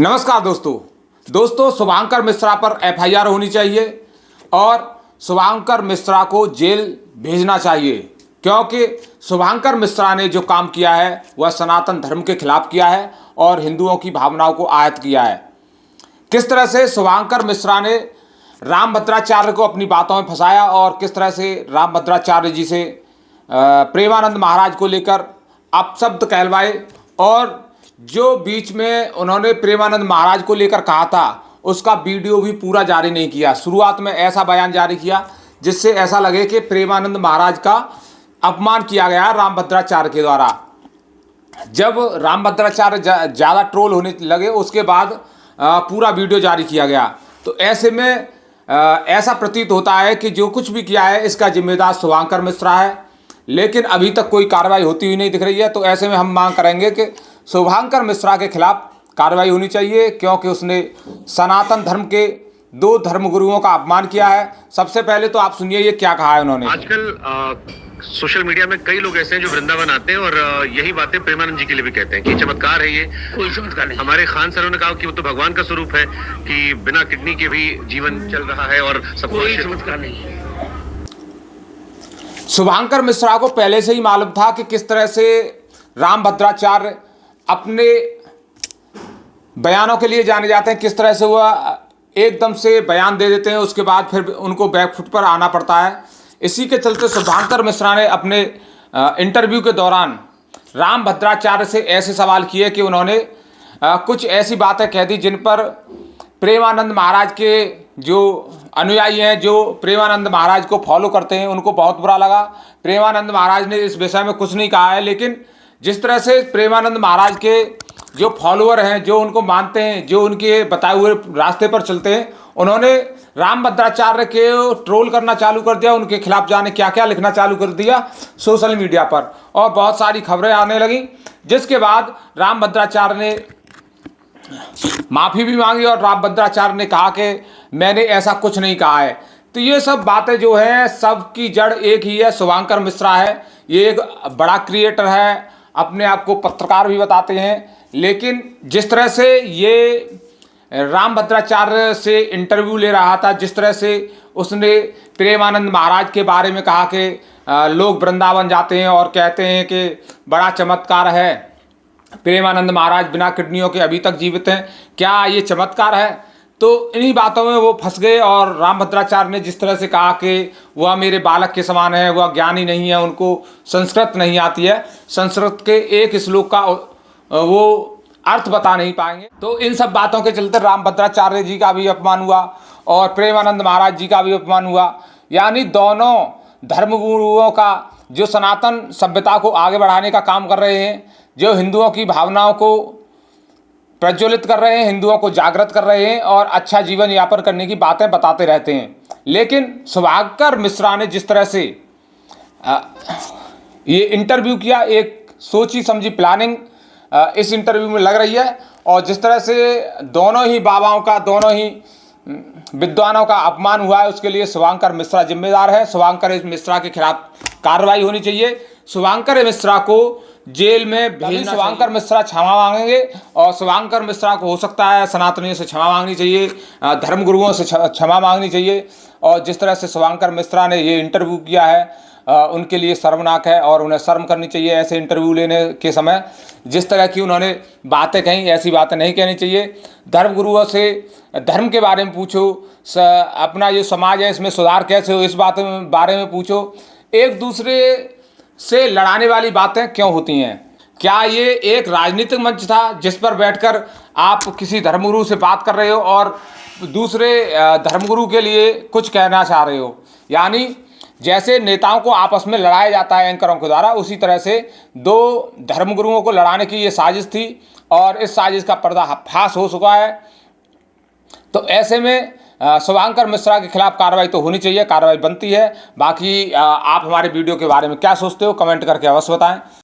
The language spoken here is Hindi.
नमस्कार दोस्तों शुभांकर मिश्रा पर एफआईआर होनी चाहिए और शुभांकर मिश्रा को जेल भेजना चाहिए, क्योंकि शुभांकर मिश्रा ने जो काम किया है वह सनातन धर्म के खिलाफ किया है और हिंदुओं की भावनाओं को आहत किया है। किस तरह से शुभांकर मिश्रा ने रामभद्राचार्य को अपनी बातों में फंसाया और किस तरह से रामभद्राचार्य जी से प्रेमानंद महाराज को लेकर अपशब्द कहलवाए और जो बीच में उन्होंने प्रेमानंद महाराज को लेकर कहा था उसका वीडियो भी पूरा जारी नहीं किया। शुरुआत में ऐसा बयान जारी किया जिससे ऐसा लगे कि प्रेमानंद महाराज का अपमान किया गया रामभद्राचार्य के द्वारा। जब रामभद्राचार्य ज़्यादा ट्रोल होने लगे उसके बाद पूरा वीडियो जारी किया गया। तो ऐसे में ऐसा प्रतीत होता है कि जो कुछ भी किया है इसका जिम्मेदार शुभांकर मिश्रा है, लेकिन अभी तक कोई कार्रवाई होती हुई नहीं दिख रही है। तो ऐसे में हम मांग करेंगे कि शुभांकर मिश्रा के खिलाफ कार्रवाई होनी चाहिए, क्योंकि उसने सनातन धर्म के दो धर्मगुरुओं का अपमान किया है। सबसे पहले तो आप सुनिए ये क्या कहा है उन्होंने। आजकल सोशल मीडिया में कई लोग ऐसे हैं जो वृंदावन आते हैं और यही बातें प्रेमानंद जी के लिए भी कहते हैं कि चमत्कार है। ये कोई चमत्कार नहीं। हमारे खान सरों ने कहा कि वो तो भगवान का स्वरूप है, कि बिना किडनी के भी जीवन चल रहा है और सब कोई चमत्कार नहीं है। शुभांकर मिश्रा को पहले से ही मालूम था कि किस तरह से रामभद्राचार्य अपने बयानों के लिए जाने जाते हैं, किस तरह से वह एकदम से बयान दे देते हैं, उसके बाद फिर उनको बैकफुट पर आना पड़ता है। इसी के चलते शुभांकर मिश्रा ने अपने इंटरव्यू के दौरान रामभद्राचार्य से ऐसे सवाल किए कि उन्होंने कुछ ऐसी बातें कह दी जिन पर प्रेमानंद महाराज के जो अनुयायी हैं, जो प्रेमानंद महाराज को फॉलो करते हैं, उनको बहुत बुरा लगा। प्रेमानंद महाराज ने इस विषय में कुछ नहीं कहा है, लेकिन जिस तरह से प्रेमानंद महाराज के जो फॉलोअर हैं, जो उनको मानते हैं, जो उनके बताए हुए रास्ते पर चलते हैं, उन्होंने रामभद्राचार्य के ट्रोल करना चालू कर दिया। उनके खिलाफ जाने क्या क्या लिखना चालू कर दिया सोशल मीडिया पर और बहुत सारी खबरें आने लगी, जिसके बाद रामभद्राचार्य ने माफ़ी भी मांगी और रामभद्राचार्य ने कहा कि मैंने ऐसा कुछ नहीं कहा है। तो ये सब बातें जो हैं सबकी जड़ एक ही है, शुभांकर मिश्रा है। ये एक बड़ा क्रिएटर है, अपने आप को पत्रकार भी बताते हैं, लेकिन जिस तरह से ये रामभद्राचार्य से इंटरव्यू ले रहा था, जिस तरह से उसने प्रेमानंद महाराज के बारे में कहा कि लोग वृंदावन जाते हैं और कहते हैं कि बड़ा चमत्कार है, प्रेमानंद महाराज बिना किडनियों के अभी तक जीवित हैं, क्या ये चमत्कार है? तो इन्हीं बातों में वो फंस गए और रामभद्राचार्य ने जिस तरह से कहा कि वह मेरे बालक के समान है, वह ज्ञानी नहीं है, उनको संस्कृत नहीं आती है, संस्कृत के एक श्लोक का वो अर्थ बता नहीं पाएंगे। तो इन सब बातों के चलते रामभद्राचार्य जी का भी अपमान हुआ और प्रेमानंद महाराज जी का भी अपमान हुआ। यानी दोनों धर्मगुरुओं का जो सनातन सभ्यता को आगे बढ़ाने का काम कर रहे हैं, जो हिंदुओं की भावनाओं को प्रज्वलित कर रहे हैं, हिंदुओं को जागृत कर रहे हैं और अच्छा जीवन यापन करने की बातें बताते रहते हैं। लेकिन शुभांकर मिश्रा ने जिस तरह से ये इंटरव्यू किया, एक सोची समझी प्लानिंग इस इंटरव्यू में लग रही है और जिस तरह से दोनों ही बाबाओं का, दोनों ही विद्वानों का अपमान हुआ है, उसके लिए शुभांकर मिश्रा जिम्मेदार है। शुभांकर मिश्रा के खिलाफ कार्रवाई होनी चाहिए, शुभांकर मिश्रा को जेल में भेजना। शुभांकर मिश्रा क्षमा मांगेंगे और शुभांकर मिश्रा को हो सकता है सनातनियों से क्षमा मांगनी चाहिए, धर्मगुरुओं से क्षमा मांगनी चाहिए। और जिस तरह से शुभांकर मिश्रा ने ये इंटरव्यू किया है उनके लिए शर्मनाक है और उन्हें शर्म करनी चाहिए। ऐसे इंटरव्यू लेने के समय जिस तरह की उन्होंने बातें कहीं, ऐसी बातें नहीं कहनी चाहिए। धर्मगुरुओं से धर्म के बारे में पूछो, अपना जो समाज है इसमें सुधार कैसे हो, इस बारे में पूछो। एक दूसरे से लड़ाने वाली बातें क्यों होती हैं? क्या ये एक राजनीतिक मंच था जिस पर बैठकर आप किसी धर्मगुरु से बात कर रहे हो और दूसरे धर्मगुरु के लिए कुछ कहना चाह रहे हो? यानी जैसे नेताओं को आपस में लड़ाया जाता है एंकरों के द्वारा, उसी तरह से दो धर्मगुरुओं को लड़ाने की ये साजिश थी और इस साजिश का पर्दाफाश हो चुका है। तो ऐसे में शुभांकर मिश्रा के खिलाफ कार्रवाई तो होनी चाहिए, कार्रवाई बनती है। बाकी आप हमारे वीडियो के बारे में क्या सोचते हो कमेंट करके अवश्य बताएं।